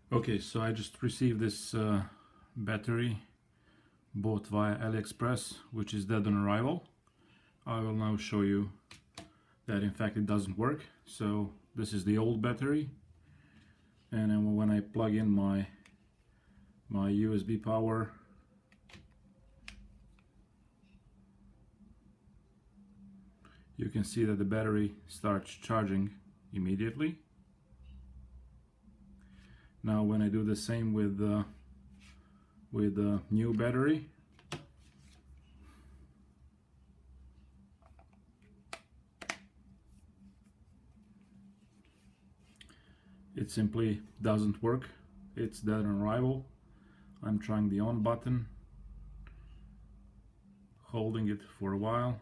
Okay, so I just received this battery bought via Aliexpress, which is dead on arrival. I will now show you that in fact it doesn't work. So this is the old battery, and then when I plug in my USB power, you can see that the battery starts charging immediately. Now when I do the same with the new battery, it simply doesn't work. It's dead on arrival. I'm trying the on button, holding it for a while.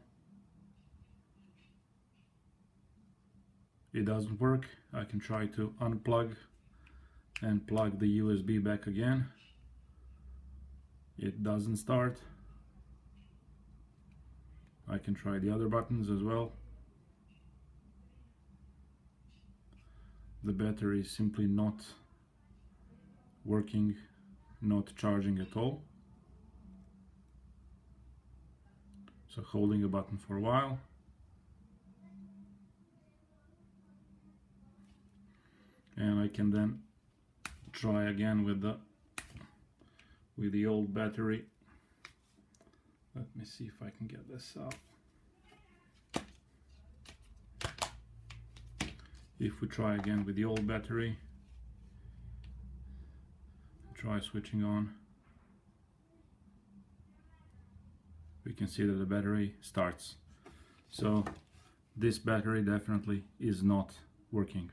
It doesn't work. I can try to unplug and plug the USB back again. It doesn't start. I can try the other buttons as well. The battery is simply not working, not charging at all. So holding a button for a while. And I can then try again with the old battery. Let me see if I can get this out. If we try again with the old battery, try switching on, we can see that the battery starts. So this battery definitely is not working.